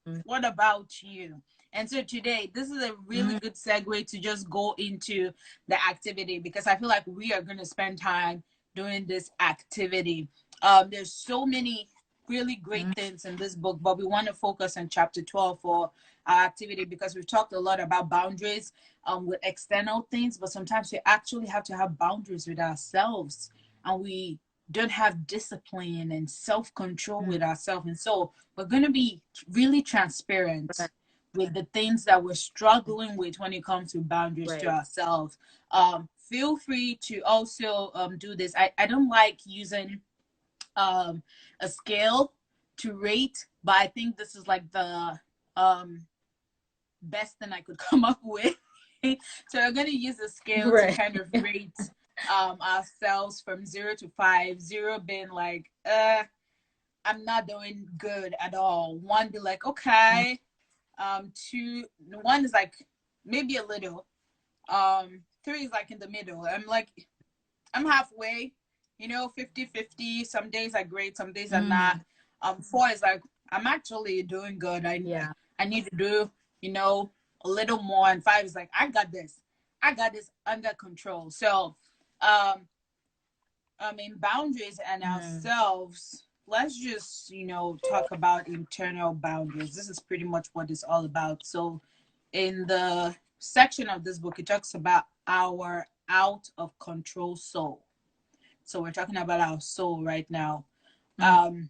Mm. What about you? And so today, this is a really Mm. good segue to just go into the activity, because I feel like we are going to spend time doing this activity. There's so many really great Mm. things in this book, but we want to focus on chapter 12 for our activity, because we've talked a lot about boundaries with external things, but sometimes we actually have to have boundaries with ourselves, and we don't have discipline and self-control Mm. with ourselves. And so we're going to be really transparent Right. with the things that we're struggling with when it comes to boundaries to Right. ourselves. Feel free to also do this. I don't like using a scale to rate, but I think this is like the best thing I could come up with. So we're going to use a scale to Right. kind of rate ourselves from 0 to 5. 0 being like, I'm not doing good at all. 1 be like, Mm. okay. 2, 1 is like maybe a little. 3 is like in the middle. I'm halfway, 50-50. Some days are great, some days are not. Mm. 4 is like, I'm actually doing good. Yeah. I need to do, a little more. And 5 is like, I got this. I got this under control. So, in boundaries and Mm. ourselves, let's just, talk about internal boundaries. This is pretty much what it's all about. So, in the section of this book, it talks about our out of control soul. So, we're talking about our soul right now. Mm.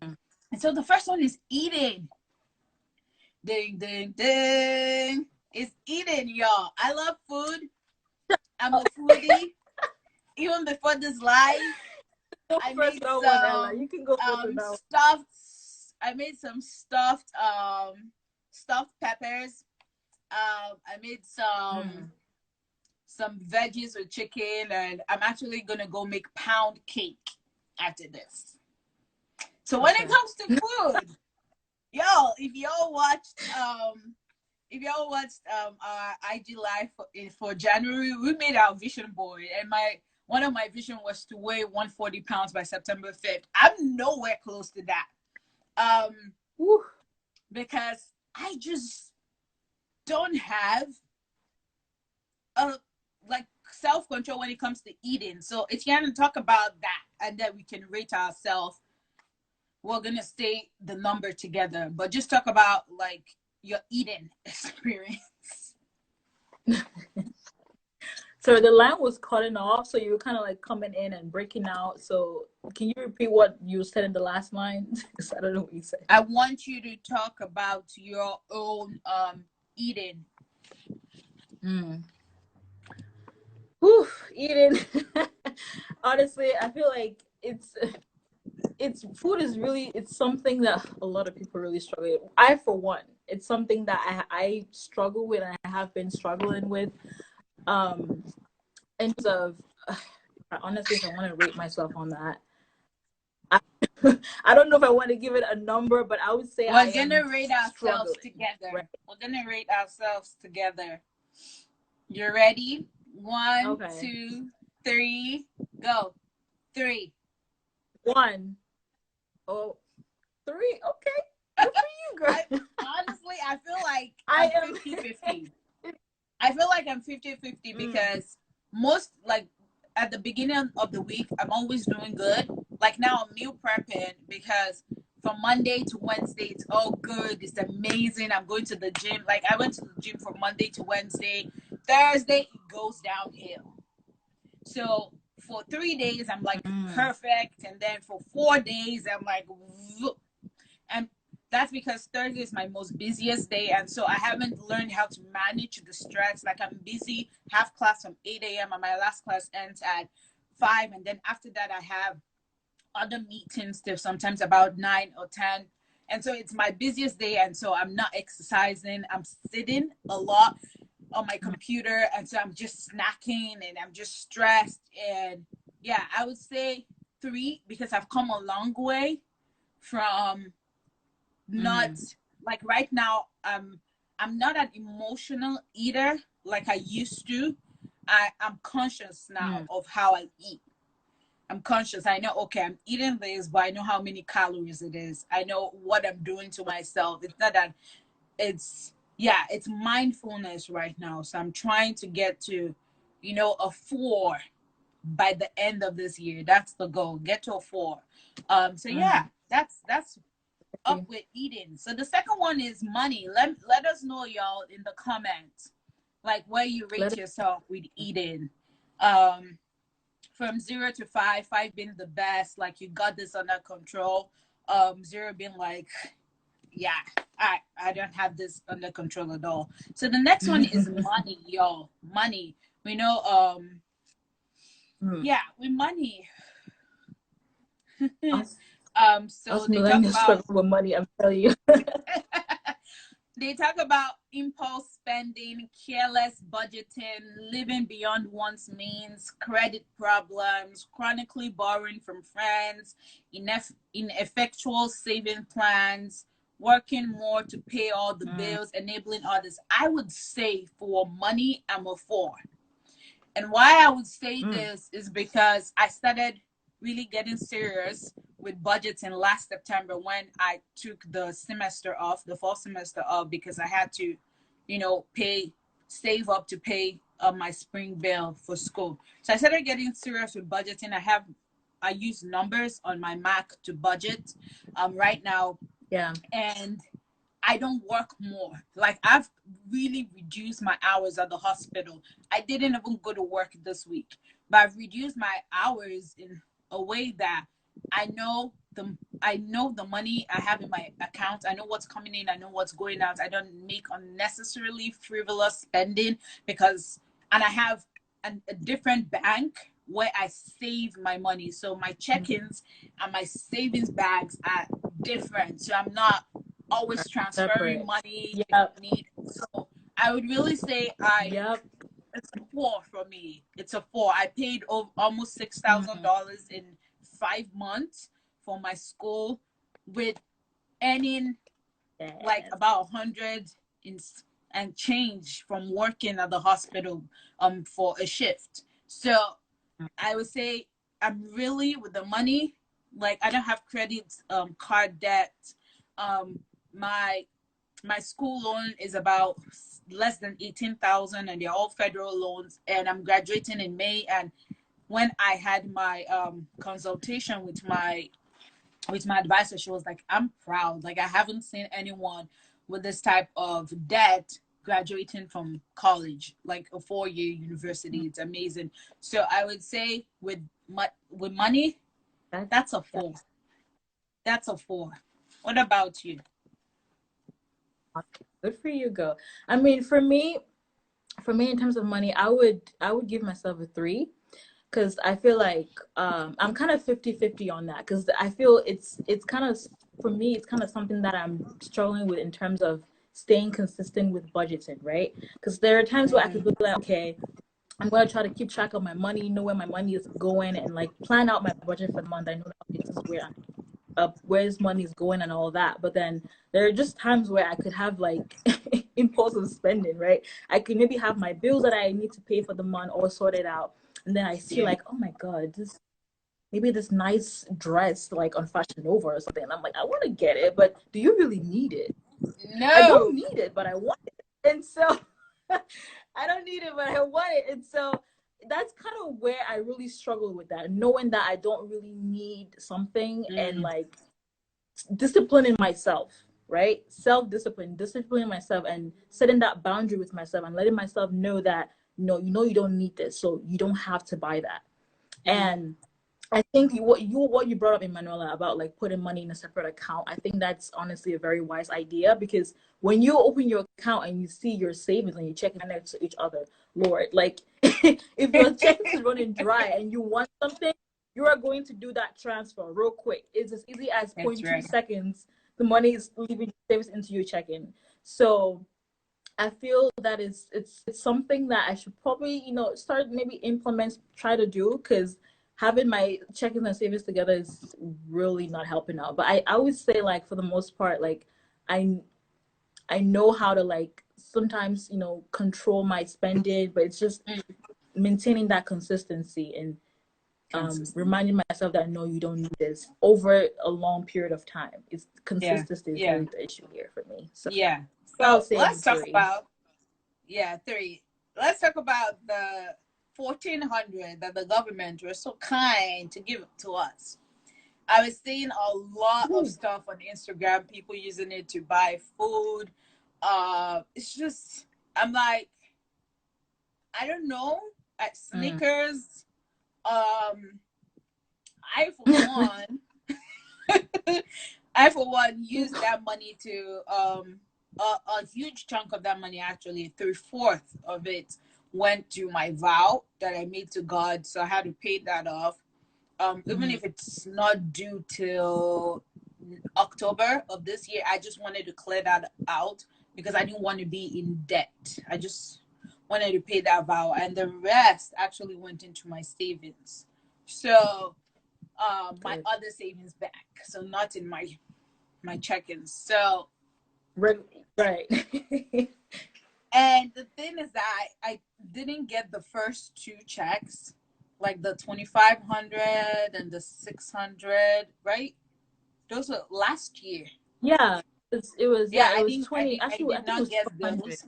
And so, the first one is eating. Ding, ding, ding. It's eating, y'all. I love food. I'm a foodie. Even before this live, Go I first made on one, Ella. some You can go first on that one. stuffed. I made some stuffed peppers. I made Mm. some veggies with chicken, and I'm actually gonna go make pound cake after this. So when it Okay. comes to food, y'all, our IG live for January, we made our vision board, and my one of my vision was to weigh 140 pounds by September 5th. I'm nowhere close to that. Woo. Because I just don't have a like self-control when it comes to eating. So if you want to talk about that, and then we can rate ourselves, we're gonna say the number together, but just talk about like your eating experience. So the line was cutting off, so you were kind of like coming in and breaking out. So can you repeat what you said in the last line? Because I don't know what you said. I want you to talk about your own eating. Mm. Whew, eating. Honestly, I feel like it's food is really it's something that a lot of people really struggle with. I for one, it's something that I struggle with and I have been struggling with. Um, in terms of honestly, if I want to rate myself on that, I, I don't know if I want to give it a number, but I would say I We're am gonna rate ourselves struggling. Right? together. We're gonna rate ourselves together. You ready? One, Okay. 2, 3, go. 3. One. Oh, three. Okay. Good for you, I girl. honestly, I feel like I I'm am. 50-50. I feel like I'm 50-50 Mm, because most like at the beginning of the week, I'm always doing good. Like now I'm meal prepping because from Monday to Wednesday, it's all good. It's amazing. I'm going to the gym. Like I went to the gym from Monday to Wednesday. Thursday, it goes downhill. So for 3 days, I'm like mm, perfect. And then for 4 days, I'm like, and that's because Thursday is my most busiest day, and so I haven't learned how to manage the stress. Like I'm busy, have class from 8 a.m. and my last class ends at 5, and then after that I have other meetings till sometimes about 9 or 10. And so it's my busiest day, and so I'm not exercising. I'm sitting a lot on my mm, computer, and so I'm just snacking and I'm just stressed. And yeah, I would say 3 because I've come a long way from not mm, like right now. I'm not an emotional eater like I used to. I'm conscious now mm, of how I eat. I'm conscious. I know, okay, I'm eating this, but I know how many calories it is. I know what I'm doing to myself. It's not that it's, yeah, it's mindfulness right now. So I'm trying to get to, a 4 by the end of this year. That's the goal. Get to a 4. So yeah, that's up with eating. So the second one is money. Let us know, y'all, in the comments, like where you rate yourself with eating. From 0 to 5, 5 being the best, like you got this under control. 0 being like, yeah, I don't have this under control at all. So the next one is money, y'all. Money. We know, yeah, with money. So Us they talk millennials about struggle with money, I'm telling you. they talk about impulse spending, careless budgeting, living beyond one's means, credit problems, chronically borrowing from friends, ineffectual saving plans, working more to pay all the bills, enabling others. I would say for money, I'm a 4. And why I would say this is because I started really getting serious with budgeting last September when I took the semester off, the fall semester off, because I had to, save up to pay my spring bill for school. So I started getting serious with budgeting. I use numbers on my Mac to budget right now. Yeah. And I don't work more. Like, I've really reduced my hours at the hospital. I didn't even go to work this week, but I've reduced my hours in a way that I know the money I have in my account. I know what's coming in. I know what's going out. I don't make unnecessarily frivolous spending and I have a different bank where I save my money. So my check-ins and my savings bags are different. So I'm not always transferring money if need. So I would really say it's a 4 for me. It's a 4. I paid almost $6,000 in 5 months for my school, with earning like about 100 and change from working at the hospital for a shift. So I would say I'm really with the money. Like, I don't have credit card debt. My school loan is about less than 18,000, and they're all federal loans. And I'm graduating in May. And when I had my consultation with my advisor, she was like, "I'm proud. Like, I haven't seen anyone with this type of debt graduating from college, like a 4-year university. It's amazing." So I would say with money, that's a 4. That's a 4. What about you? Good for you, girl. I mean, for me, in terms of money, I would give myself a 3, because I feel like I'm kind of 50-50 on that, because I feel it's kind of, for me, it's kind of something that I'm struggling with in terms of staying consistent with budgeting, right? Because there are times where I could be like, okay, I'm going to try to keep track of my money, know where my money is going, and like plan out my budget for the month. I know that this is where his money is going and all that. But then there are just times where I could have like impulsive spending, right? I could maybe have my bills that I need to pay for the month all sorted out, and then I see like, oh my god, this nice dress like on Fashion Nova or something, and I'm like, I want to get it, but do you really need it? No, I don't need it, but I want it. And so I don't need it, but I want it. And so that's kind of where I really struggle with that, knowing that I don't really need something, and like disciplining myself, right? Disciplining myself, and setting that boundary with myself, and letting myself know that no, you don't need this, so you don't have to buy that. And I think what you brought up, Emanuela, about like putting money in a separate account, I think that's honestly a very wise idea, because when you open your account and you see your savings and you check it next to each other, Lord, like if your check is running dry and you want something, you are going to do that transfer real quick. It's as easy as 0.2 seconds. The money is leaving your savings into your checking. So I feel that it's something that I should probably, start, maybe implement, try to do, because having my checkings and savings together is really not helping out. But I would say, like, for the most part, like, I know how to, like, sometimes, control my spending, but it's just maintaining that consistency. And consistent. reminding myself that no, you don't need this over a long period of time. It's Yeah, consistency is yeah, really the issue here for me. So yeah. I would So say let's talk three. about, yeah, three. Let's talk about the 1,400 that the government was so kind to give to us. I was seeing a lot of Ooh. stuff on Instagram, people using it to buy food. It's just, I'm like, I don't know, at Mm. Snickers. I for one, I for one used that money to a huge chunk of that money, actually 3/4 of it went to my vow that I made to God, so I had to pay that off. Even Mm. if it's not due till October of this year, I just wanted to clear that out because I didn't want to be in debt. I just wanted to pay that vow, and the rest actually went into my savings. So, my Good. other savings back, so not in my check-ins. So, Right. and the thing is that I didn't get the first two checks, like the 2,500 and the 600, right? Those were last year. Yeah. Yeah, It I was didn't, I 20. didn't, I Actually, I did think it not was get 1,200. those.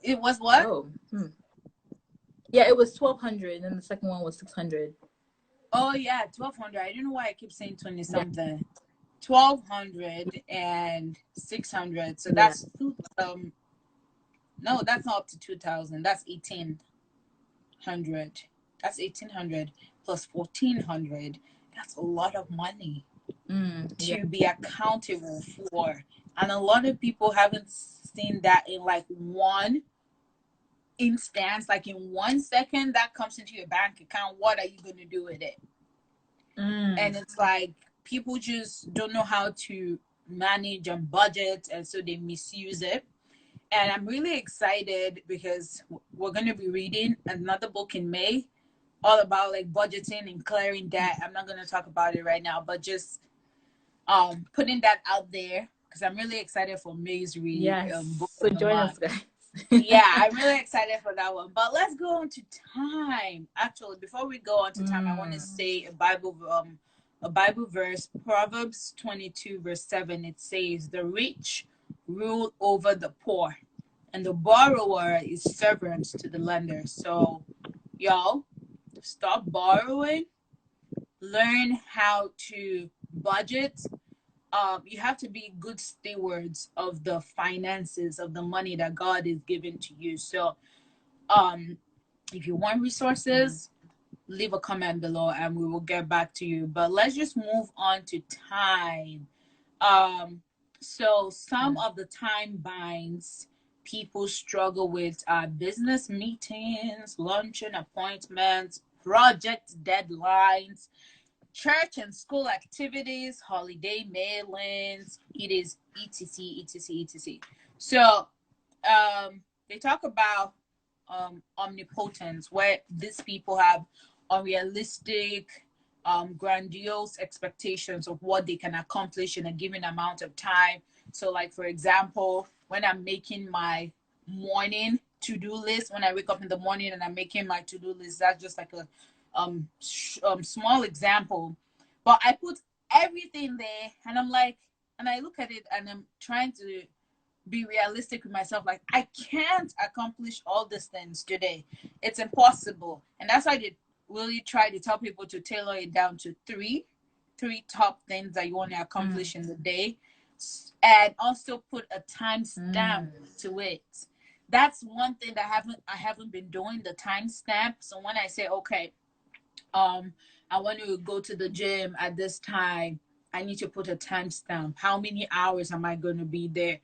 It was what? Oh. Hmm. Yeah, it was 1,200 and then the second one was 600. Oh yeah, 1,200. I don't know why I keep saying 20 Yeah. something. 1,200 and 600. So Yeah. that's no, that's not up to 2,000. That's 1,800. That's 1,800 plus 1,400. That's a lot of money Yeah. to be accountable for, and a lot of people haven't seen that in like one instance, like in 1 second that comes into your bank account. What are you going to do with it? And Mm. it's like people just don't know how to manage and budget, and so they misuse it. And I'm really excited because we're going to be reading another book in May all about like budgeting and clearing debt. I'm not going to talk about it right now, but just putting that out there because I'm really excited for May's book Yes. So of the join us, month. guys. Yeah, I'm really excited for that one. But let's go on to time. Actually, before we go on to time, I want to Mm. say a Bible verse, Proverbs 22 verse 7. It says, "The rich rule over the poor, and the borrower is servant to the lender." So, y'all, stop borrowing, learn how to budget. You have to be good stewards of the finances of the money that God is giving to you. So, um, if you want Mm. resources, leave a comment below and we will get back to you. But let's just move on to time. Um, so some Mm. of the time binds people struggle with business meetings, luncheon appointments, project deadlines, church and school activities, holiday mailings, it is etc etc etc. So they talk about omnipotence, where these people have unrealistic, grandiose expectations of what they can accomplish in a given amount of time. So, like for example, when I'm making my morning to-do list, when I wake up in the morning and I'm making my to-do list, that's just like a small example. But I put everything there, and I'm like, and I look at it, and I'm trying to be realistic with myself. Like, I can't accomplish all these things today. It's impossible. And that's why they really try to tell people to tailor it down to three top things that you want to Mm. accomplish in the day, and also put a time stamp Mm. to it. That's one thing that I haven't been doing, the time stamp. So when I say, okay, um I want to go to the gym at this time, I need to put a timestamp. How many hours am I going to be there?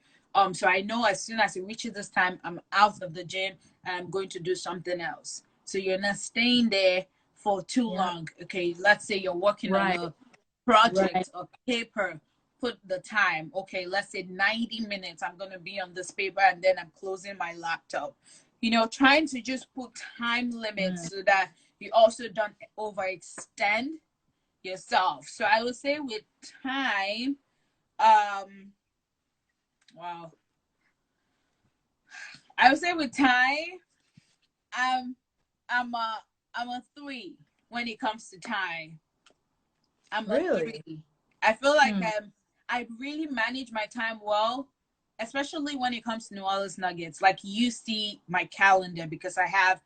So I know as soon as it reaches this time, I'm out of the gym and I'm going to do something else. So you're not staying there for too Yeah. long. Okay, let's say you're working on Right. a Right. project or paper. Put the time. Okay, let's say 90 minutes. I'm going to be on this paper and then I'm closing my laptop. Trying to just put time limits Mm. so that you also don't overextend yourself. So I would say with time, um, wow, I would say with time, I'm I'm a I'm a 3. when it comes to time. I'm a Really? 3. I feel like Hmm. I really manage my time well, especially when it comes to nuellasnuggets. Like, you see my calendar, because I've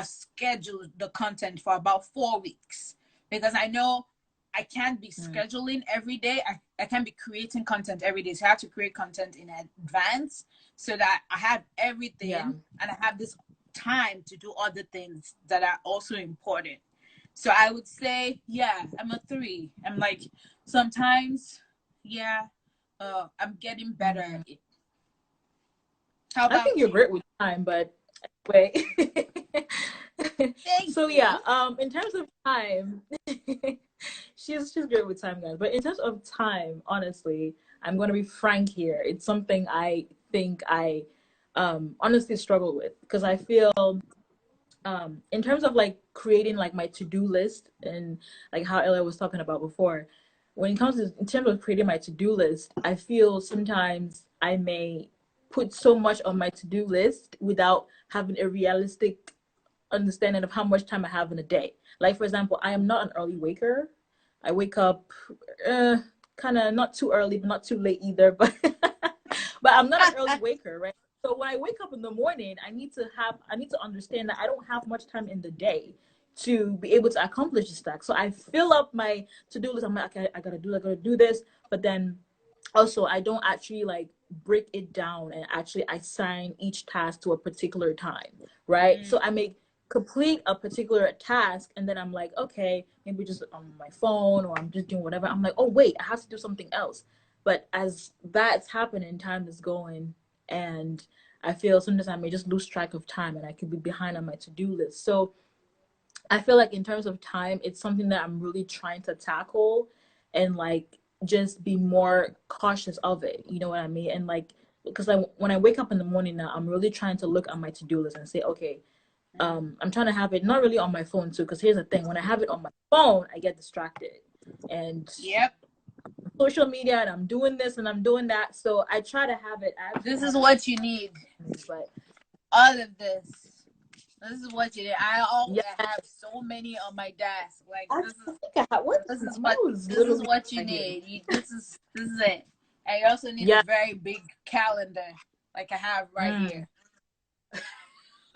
scheduled the content for about 4 weeks, because I know I can't be Hmm. scheduling every day. I can't be creating content every day. So I have to create content in advance so that I have Yeah. everything and I have this time to do other things that are also important. So I would say, yeah, I'm a 3. I'm like, sometimes, yeah, I'm getting better Hmm. at it. How I think about you're you? great with time, but wait. Thank So yeah, you. in terms of time, she's great with time, guys. But in terms of time, honestly, I'm gonna be frank here. It's something I think I honestly struggle with because I feel in terms of like creating like my to-do list and like how Ella was talking about before, when it comes to in terms of creating my to-do list, I feel sometimes I may put so much on my to-do list without having a realistic understanding of how much time I have in a day. Like for example, I am not an early waker. I wake up uh, kind of not too early, but not too late either. But but I'm not an early waker, right? So when I wake up in the morning, I need to understand that I don't have much time in the day to be able to accomplish this task. So I fill up my to-do list. I'm like, okay, I gotta do this. But then also I don't actually like break it down and actually assign each task to a particular time, right? Mm, So I make complete a particular task and then I'm like, okay, maybe just on my phone or I'm just doing whatever. I'm like, oh wait, I have to do something else. But as that's happening, time is going, and I feel sometimes I may just lose track of time and I could be behind on my to-do list. So I feel like in terms of time, it's something that I'm really trying to tackle and like just be more cautious of it. You know what I mean? And like because when I wake up in the morning now, I'm really trying to look at my to-do list and say, okay, mm. I'm trying to have it not really on my phone too, because here's the thing: when I have it on my phone, I get distracted and Yep. social media, and I'm doing this and I'm doing that. So I try to have it. I actually This is have it, what you need. but All of this. This is what you need. yeah, I have so many on my desk. Like, I think I have, what this is mine what was this is literally what you right here. need. This is it. And you also need a Yeah, very big calendar, like I have right mm, here.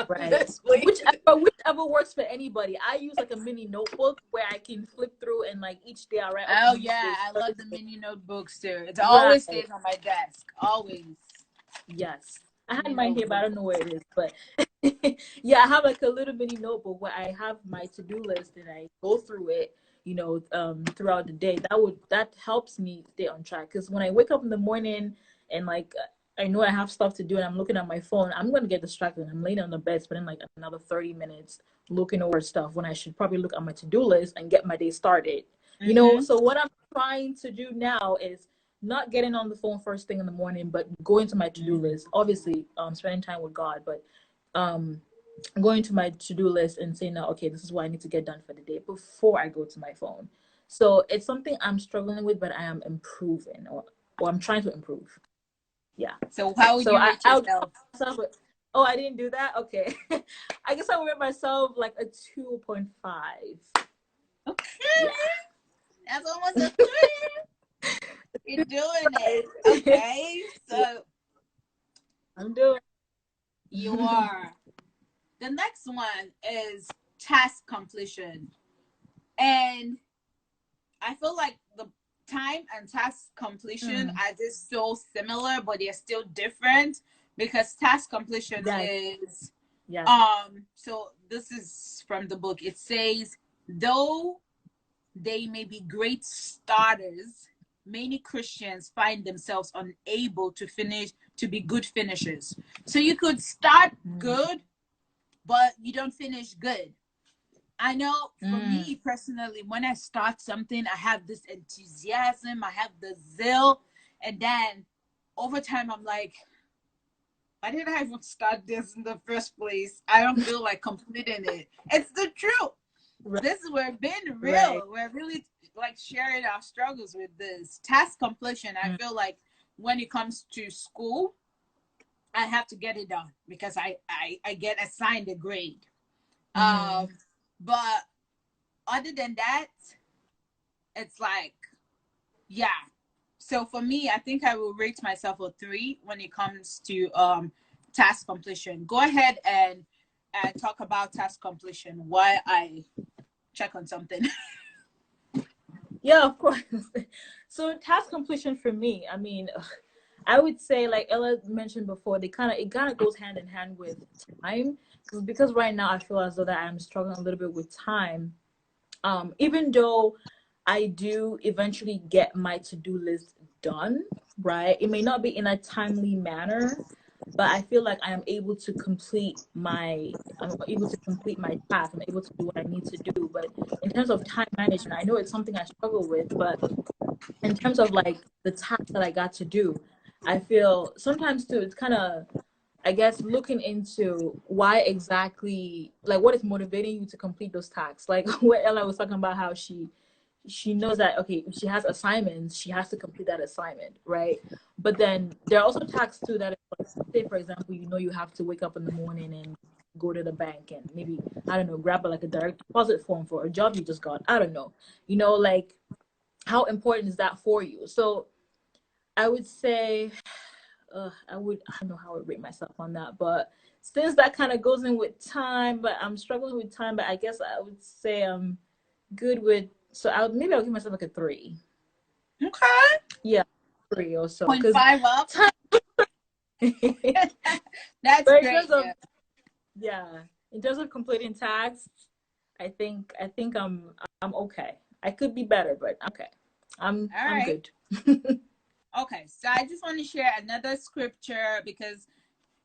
right. This way. Whichever works for anybody. I use like a mini notebook where I can flip through and like each day I write, okay, Oh maybe yeah, today's I love the Thursday. mini notebooks too. It always Right. stays on my desk. Always. Yes. I had Mini mine here, but I notebook. don't know where it is. But yeah, I have like a little mini notebook where I have my to-do list and I go through it, throughout the day. That helps me stay on track. Because when I wake up in the morning and like I know I have stuff to do and I'm looking at my phone, I'm gonna get distracted. I'm laying on the bed, spending like another 30 minutes looking over stuff when I should probably look at my to-do list and get my day started. Mm-hmm. So what I'm trying to do now is not getting on the phone first thing in the morning, but going to my to-do list. Obviously, spending time with God, but um, going to my to-do list and saying, now, okay, this is what I need to get done for the day before I go to my phone. So it's something I'm struggling with, but I am improving, or I'm trying to improve. Yeah. So how would So you rate I'll yourself? myself with, oh, I didn't do that. Okay. I guess I would rate myself like a 2.5. Okay. Yeah. That's almost a 3. You're doing it. Okay. Yeah, So I'm doing. you are. The next one is task completion. And I feel like the time and task completion Mm, are just so similar, but they're still different, because task completion yes. is Yes. so this is from the book. It says, though they may be great starters, many Christians find themselves unable to be good finishers. So you could start Mm, good, but you don't finish good. I know for mm, me personally, when I start something, I have this enthusiasm, I have the zeal, and then over time, I'm like, why did I even start this in the first place? I don't feel like completing it. It's the truth. right. This is we're being Right. real. We're really like sharing our struggles with this task completion. I Mm, feel like when it comes to school, I have to get it done because I get assigned a grade. mm-hmm. Um, but other than that, it's like, yeah. So for me, I think I will rate myself a 3 when it comes to task completion. Go ahead and talk about task completion while I check on something. Yeah, of course. So task completion for me, I mean, I would say like Ella mentioned before, it kind of goes hand in hand with time because right now I feel as though that I'm struggling a little bit with time. Even though I do eventually get my to-do list done, right? It may not be in a timely manner, but I feel like I'm able to complete my task. I'm able to do what I need to do. But in terms of time management, I know it's something I struggle with, but in terms of like the tasks that I got to do, I feel sometimes too, it's kind of, I guess, looking into why exactly, like what is motivating you to complete those tasks. Like what Ella was talking about, how she knows that, okay, if she has assignments, she has to complete that assignment, right? But then there are also tasks too that, like, say for example, you have to wake up in the morning and go to the bank and maybe, I don't know, grab like a direct deposit form for a job you just got. I don't know. Like how important is that for you? So I would say, I don't know how I would rate myself on that, but since that kind of goes in with time, but I'm struggling with time, but I guess I would say I'm good with, so I'll give myself like a 3. Okay. Yeah, 3 or so. Point Because five up. time, That's but in great. terms of, Yeah. yeah, in terms of completing tasks, I think I'm okay. I could be better, but okay. All I'm right. good. Okay. So I just want to share another scripture because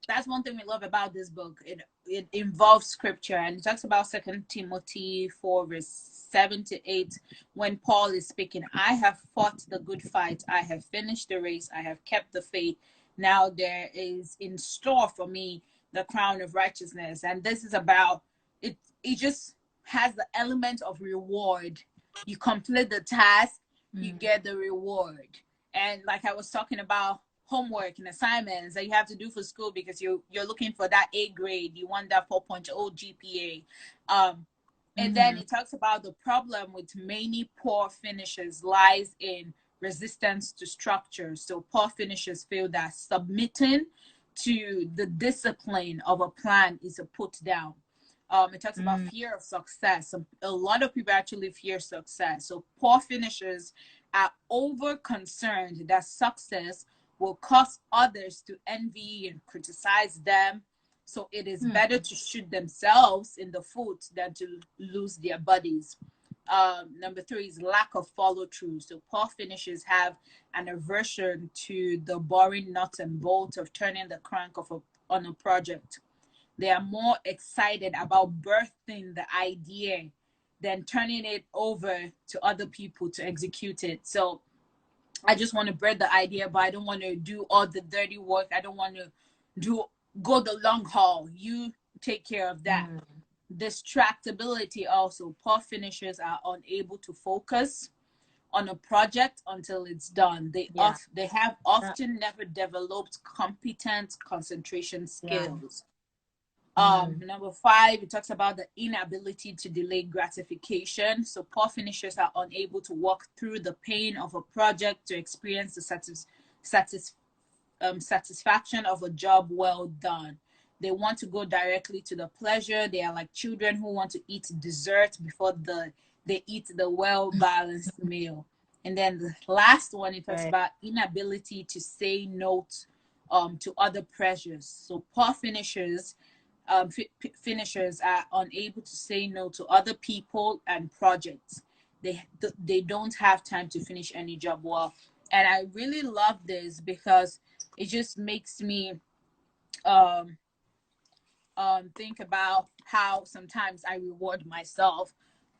that's one thing we love about this book. It involves scripture, and it talks about Second Timothy 4 verse 7 to 8 when Paul is speaking. I have fought the good fight, I have finished the race, I have kept the faith. Now there is in store for me the crown of righteousness. And this is about it. It just has the element of reward. You complete the task, you get the reward. And like I was talking about, homework and assignments that you have to do for school because you're looking for that A grade, you want that 4.0 GPA. And then it talks about the problem with many poor finishers lies in resistance to structure. So poor finishers feel that submitting to the discipline of a plan is a put down. It talks about fear of success. A lot of people actually fear success. So poor finishers are over concerned that success will cause others to envy and criticize them. So it is better to shoot themselves in the foot than to lose their bodies. Number 3 is lack of follow through. So poor finishers have an aversion to the boring nuts and bolts of turning the crank on a project. They are more excited about birthing the idea than turning it over to other people to execute it. So I just want to birth the idea, but I don't want to do all the dirty work. I don't want to go the long haul. You take care of that. Distractibility also. Poor finishers are unable to focus on a project until it's done. They have often never developed competent concentration skills. Number 5, it talks about the inability to delay gratification. So poor finishers are unable to walk through the pain of a project to experience the satisfaction of a job well done. They want to go directly to the pleasure. They are like children who want to eat dessert before they eat the well-balanced meal. And then the last one, it talks about inability to say no to other pressures. So poor finishers are unable to say no to other people and projects. They don't have time to finish any job well. And I really love this because it just makes me um, think about how sometimes I reward myself.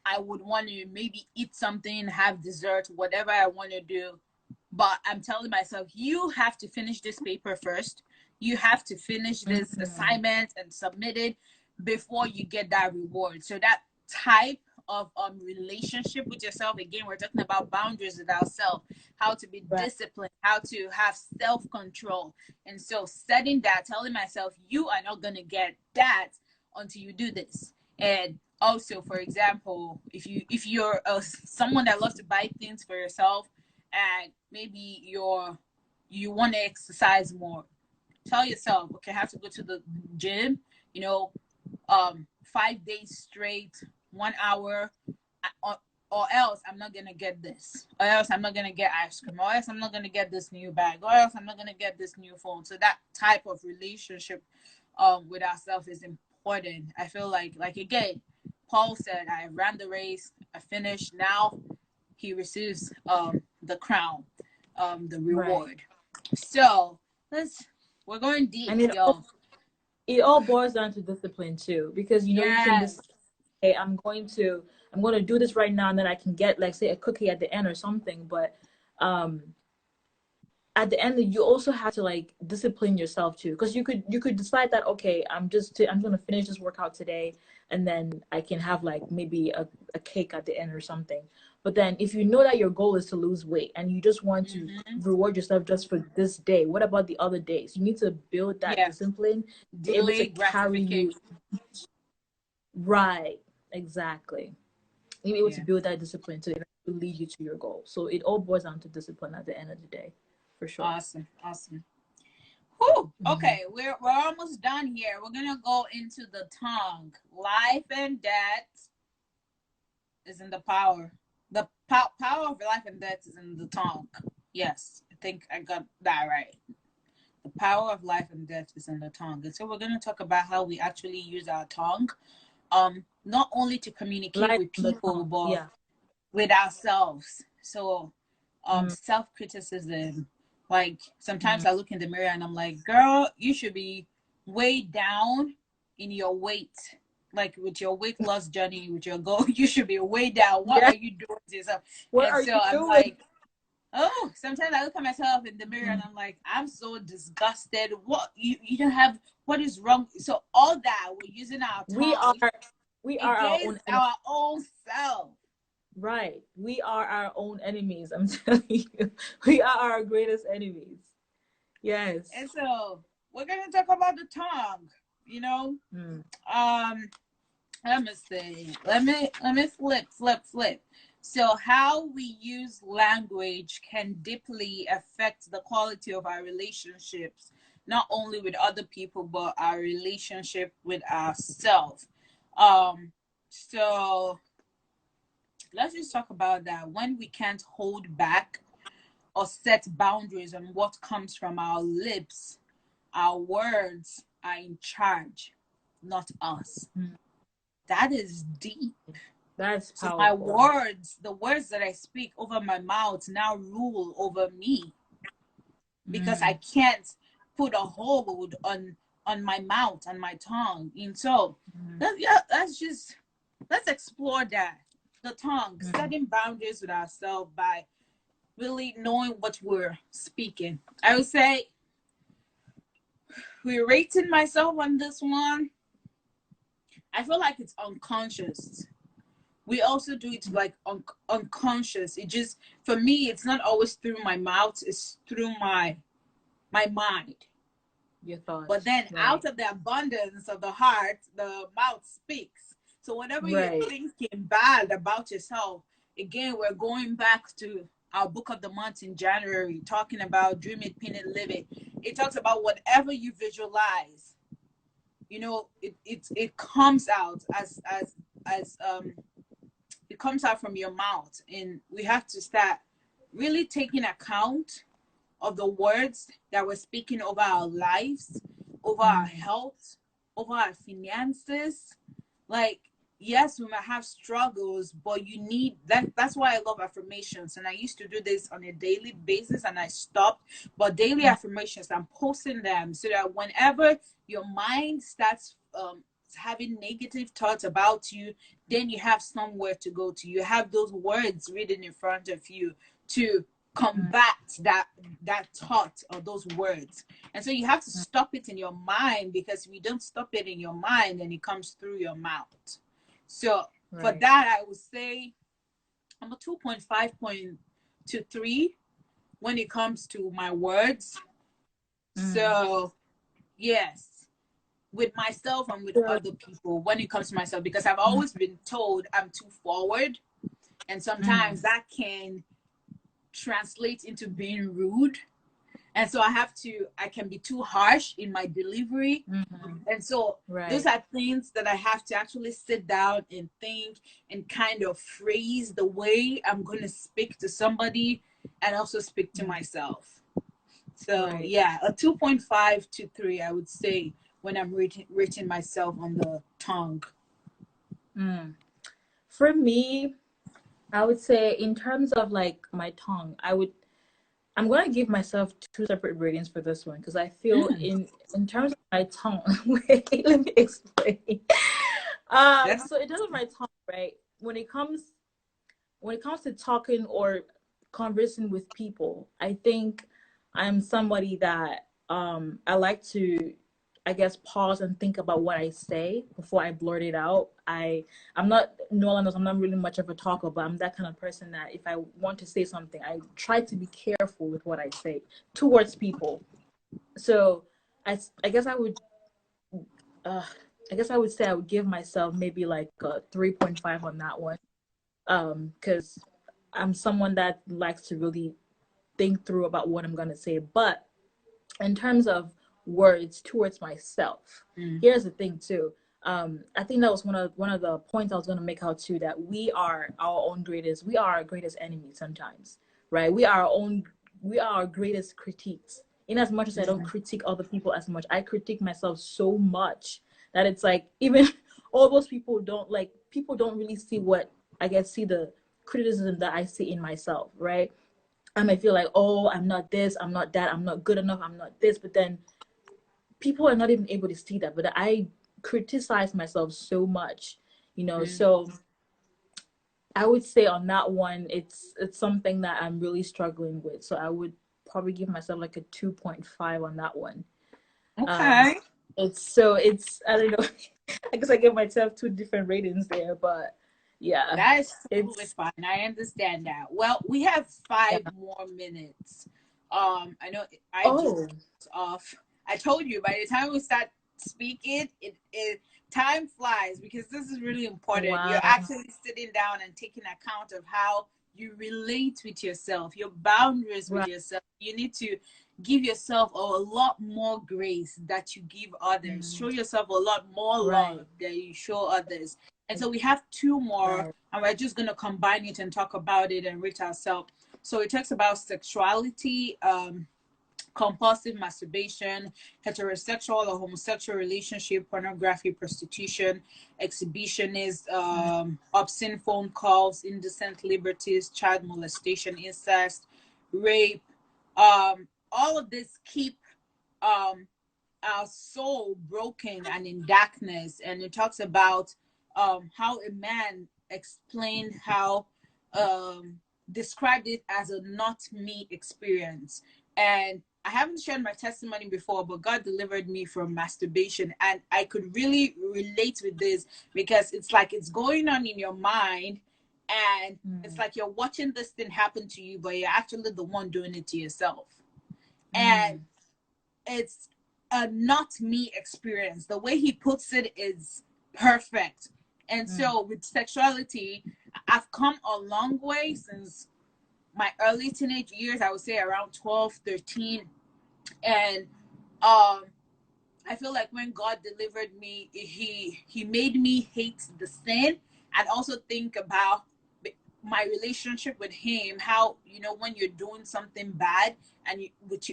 I would want to maybe eat something, have dessert, whatever I want to do. But I'm telling myself, you have to finish this paper first. You have to finish this assignment and submit it before you get that reward. So that type of relationship with yourself, again, we're talking about boundaries with ourselves, how to be disciplined, how to have self-control. And so setting that, telling myself, you are not going to get that until you do this. And Also, for example, if you're someone that loves to buy things for yourself, and maybe you want to exercise more, tell yourself, okay, I have to go to the gym, you know, 5 days straight, 1 hour, or, or else I'm not gonna get this, or else I'm not gonna get ice cream, or else I'm not gonna get this new bag, or else I'm not gonna get this new phone. So that type of relationship with ourselves is important. I feel like again, Paul said, I ran the race, I finished. Now he receives the crown, the Right. reward. So we're going deep, And y'all. it all boils down to discipline too, because you can Yes. decide, hey, I'm going to do this right now, and then I can get, like, say, a cookie at the end or something. But um at the end, you also have to, like, discipline yourself too, because you could decide that, okay, I'm going to finish this workout today, and then I can have, like, maybe a cake at the end or something. But then if you know that your goal is to lose weight and you just want to Mm-hmm. reward yourself just for this day, what about the other days? You need to build that Yeah. discipline to be able to Delayed carry you. gratification. Right, exactly. You be able to Yeah. build that discipline to eventually lead you to your goal. So it all boils down to discipline at the end of the day, for sure. Awesome. Awesome. Whew. Hmm. Okay, we're almost done here. We're gonna go into the tongue. Life and death is in the power. The power of life and death is in the tongue. Yes, I think I got that right. The power of life and death is in the tongue. And so we're gonna talk about how we actually use our tongue, not only to communicate Life with on the people, tongue. but Yeah. with ourselves. So Mm, self-criticism, like sometimes mm. I look in the mirror and I'm like, girl, you should be way down in your weight, like with your weight loss journey, with your goal. You should be way down. What Yeah. are you doing to yourself? What And are so you I'm doing? like, oh, sometimes I look at myself in the mirror and Mm. I'm like, I'm so disgusted. What you don't have, what is wrong? So all that we're using our We tongue are we are our against own enemy. our own self. Right. We are our own enemies. I'm telling you. We are our greatest enemies. Yes. And so we're gonna talk about the tongue, you know. Mm. Um, let me see. Let me flip. So how we use language can deeply affect the quality of our relationships, not only with other people, but our relationship with ourselves. So let's just talk about that. When we can't hold back or set boundaries on what comes from our lips, our words are in charge, not us. Mm. That is deep. That's So my powerful. words, the words that I speak over my mouth now rule over me, because I Mm. can't put a hold on my mouth, on my tongue. And so Mm. yeah, let's explore that. The tongue, Mm. setting boundaries with ourselves by really knowing what we're speaking. I would say we're rating myself on this one. I feel like it's unconscious. We also do it like unconscious. It just, for me, it's not always through my mouth, it's through my mind. Your But thoughts. then Right. out of the abundance of the heart, the mouth speaks. So whatever you're Right. thinking bad about yourself, again, we're going back to our book of the month in January, talking about dream it, pin it, live it. It talks about whatever you visualize, it comes out as it comes out from your mouth. And we have to start really taking account of the words that we're speaking over our lives, over our Mm. health, over our finances. Like, yes, we might have struggles, but you need that. That's why I love affirmations. And I used to do this on a daily basis and I stopped. But daily Mm. affirmations, I'm posting them so that whenever your mind starts having negative thoughts about you, then you have somewhere to go to. You have those words written in front of you to Mm. combat that thought or those words. And so you have to stop it in your mind, because if you don't stop it in your mind, then it comes through your mouth. So for Right. that, I would say I'm a 2.5.23 when it comes to my words. Mm. So yes, with myself and with Yeah. other people when it comes to myself, because I've always been told I'm too forward, and sometimes that can translate into being rude. And so I can be too harsh in my delivery. And so those Right. are things that I have to actually sit down and think and kind of phrase the way I'm going to speak to somebody and also speak to myself. So Right. yeah, a 2.5 to 3, I would say, when I'm rating myself on the tongue. For me, I would say in terms of like my tongue, I'm gonna give myself two separate ratings for this one because I feel Mm, in terms of my tongue, wait, let me explain. that's So in terms of my tongue, right, when it comes to talking or conversing with people, I think I'm somebody that I like to, I guess, pause and think about what I say before I blurt it out. I'm not, Nola knows I'm not really much of a talker, but I'm that kind of person that if I want to say something, I try to be careful with what I say towards people. So I guess uh, I guess I would say I would give myself maybe like a 3.5 on that one. Because I'm someone that likes to really think through about what I'm gonna say. But in terms of words towards myself, mm, here's the thing too. I think that was one of the points I was gonna make out too, that we are our greatest enemies sometimes, right? We are our greatest critiques. In as much as I don't mm, critique other people as much, I critique myself so much that it's like even all those people don't really see what I guess see the criticism that I see in myself, right? I might feel like, oh, I'm not this, I'm not that, I'm not good enough, I'm not this, but then people are not even able to see that. But I criticize myself so much, mm. so I would say on that one, it's something that I'm really struggling with. So I would probably give myself like a 2.5 on that one. Um, Okay. it's I don't know. I guess I give myself two different ratings there, but yeah, That is totally it's fine. I understand that. Well, we have five yeah. more minutes. I know I just Oh, off. I told you by the time we start speaking, it time flies because this is really important. You're wow. actually sitting down and taking account of how you relate with yourself, your boundaries with Right. yourself. You need to give yourself a lot more grace that you give others. Show Mm, yourself a lot more right. love that you show others. And so we have two more, Right. and we're just going to combine it and talk about it and rate ourselves. So it talks about sexuality, compulsive masturbation, heterosexual or homosexual relationship, pornography, prostitution, exhibitionism, Mm, obscene phone calls, indecent liberties, child molestation, incest, rape. All of this keep um, our soul broken and in darkness. And it talks about how a man explained how described it as a not me experience. And I haven't shared my testimony before, but God delivered me from masturbation. And I could really relate with this because it's like it's going on in your mind, and it's mm, like you're watching this thing happen to you, but you're actually the one doing it to yourself. And mm, it's a not me experience. The way he puts it is perfect. And mm, so with sexuality, I've come a long way since my early teenage years, I would say around 12, 13. And I feel like when God delivered me, he made me hate the sin and also think about my relationship with him. How, when you're doing something bad and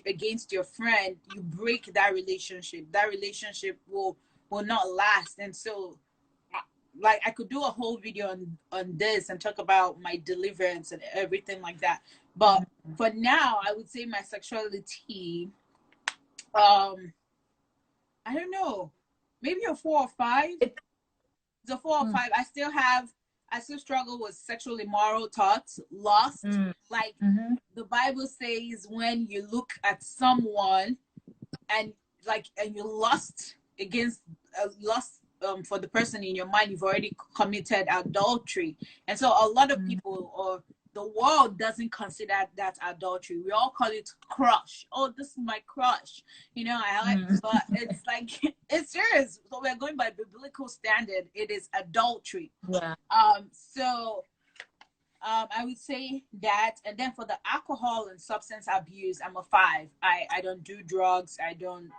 against your friend, you break that relationship. That relationship will not last. And so, like, I could do a whole video on this and talk about my deliverance and everything like that. But mm. for now, I would say my sexuality, um I don't know, maybe a 4 or 5. It, It's a 4 or 5. mm, I still struggle with sexual immoral thoughts, lust. mm, Like mm-hmm, the Bible says, when you look at someone and you lust against lust for the person in your mind, you've already committed adultery. And so a lot of mm, people, or the world doesn't consider that adultery. We all call it crush. Oh, this is my crush. You know, but it's like, it's serious. So we're going by biblical standard. It is adultery. Yeah. So I would say that. And then for the alcohol and substance abuse, I'm a 5. I don't do drugs. I don't.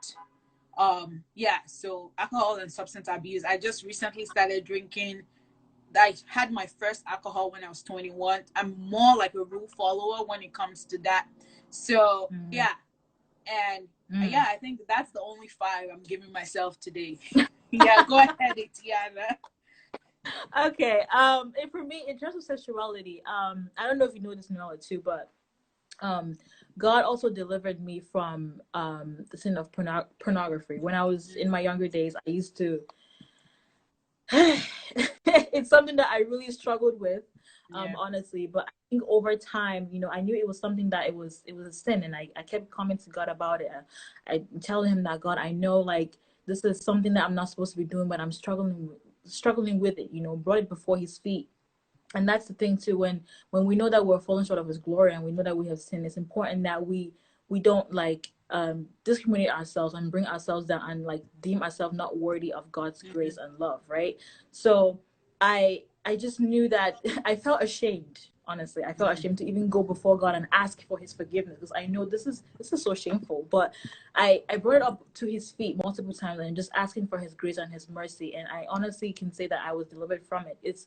Yeah. So alcohol and substance abuse. I just recently started drinking. I had my first alcohol when I was 21. I'm more like a rule follower when it comes to that. So yeah, and yeah, I think that's the only 5 I'm giving myself today. Yeah, go ahead, Etienna. Okay. And for me, in terms of sexuality, I don't know if you know this, Noella, too, but God also delivered me from the sin of pornography. When I was in my younger days, I used to. It's something that I really struggled with, honestly. But I think over time, you know, I knew it was something that it was a sin, and I kept coming to God about it. I tell him that, God, I know, like, this is something that I'm not supposed to be doing, but I'm struggling with it. You know, brought it before His feet. And that's the thing too, when we know that we're falling short of His glory, and we know that we have sinned, it's important that we don't, like, discriminate ourselves and bring ourselves down and, like, deem ourselves not worthy of God's grace and love, right? So I just knew that I felt ashamed. Honestly, I felt ashamed to even go before God and ask for His forgiveness, because I know this is so shameful. But I brought it up to His feet multiple times and just asking for His grace and His mercy. And I honestly can say that I was delivered from it.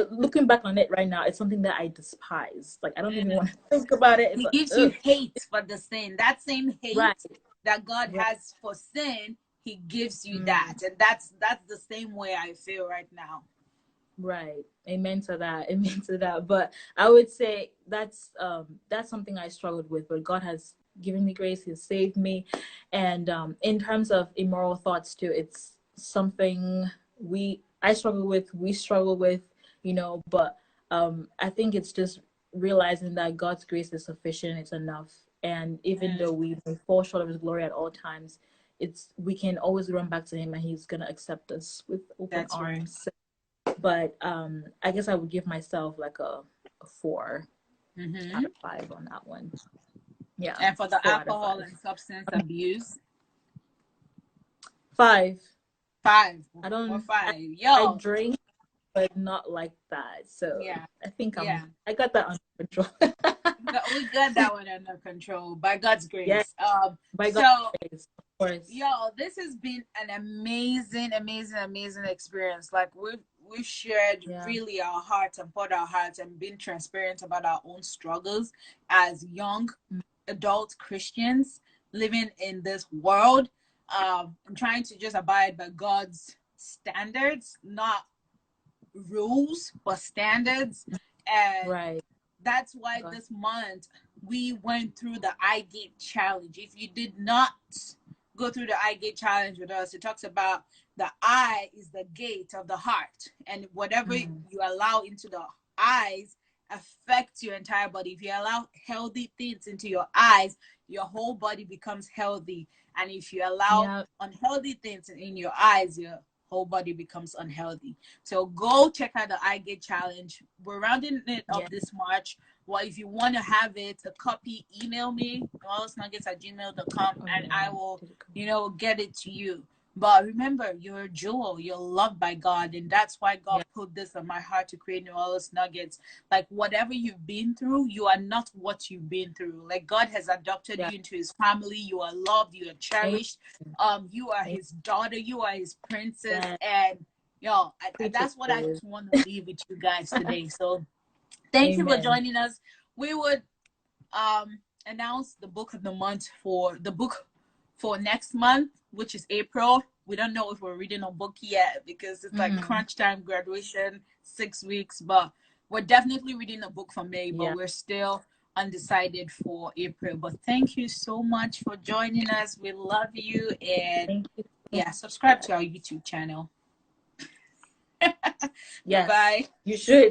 Looking back on it right now, it's something that I despise. Like, I don't even want to think about it. It's He like, gives you ugh. hate for the sin. That same hate Right, that God right. has for sin, He gives you that. And that's the same way I feel right now. Right. Amen to that. Amen to that. But I would say that's something I struggled with, but God has given me grace. He's saved me. And in terms of immoral thoughts too, it's something I struggle with, we struggle with, you know, but I think it's just realizing that God's grace is sufficient, it's enough. And even though we may fall short of His glory at all times, we can always run back to Him, and He's gonna accept us with open That's right. arms. But I guess I would give myself like a 4 out of 5 on that one. Yeah. And for the 4 out of alcohol 5. and substance abuse, 5. 5. I Or don't. 5. I Yo. drink, but not like that. So Yeah. I think Yeah. I got that under control. We got that one under control by God's Yeah. grace. By God's So grace, of course. yo, this has been an amazing, amazing, amazing experience. Like we've shared really our hearts and poured our hearts and been transparent about our own struggles as young adult Christians living in this world. And trying to just abide by God's standards, not rules, but standards. And Right. that's why this month we went through the I Gate challenge. If you did not go through the I Gate challenge with us, it talks about the eye is the gate of the heart, and whatever you allow into the eyes affects your entire body. If you allow healthy things into your eyes, your whole body becomes healthy. And if you allow unhealthy things in your eyes, your whole body becomes unhealthy. So go check out the I Gate challenge. We're rounding it up this March. Well, if you want to have it, a copy, email me, nuellasnuggets@gmail.com, and I will, get it to you. But remember, you're a jewel. You're loved by God, and that's why God put this on my heart to create Nuellas Nuggets. Like, whatever you've been through, you are not what you've been through. Like, God has adopted you into His family. You are loved. You are cherished. You are His daughter. You are His princess. And that's what I just want to leave with you guys today. So thank you for joining us. We would announce the book of the month for next month, which is April. We don't know if we're reading a book yet because it's like crunch time, graduation, 6 weeks, but we're definitely reading a book for May, but we're still undecided for April. But thank you so much for joining us. We love you, and subscribe to our YouTube channel. Yes, Bye. you should.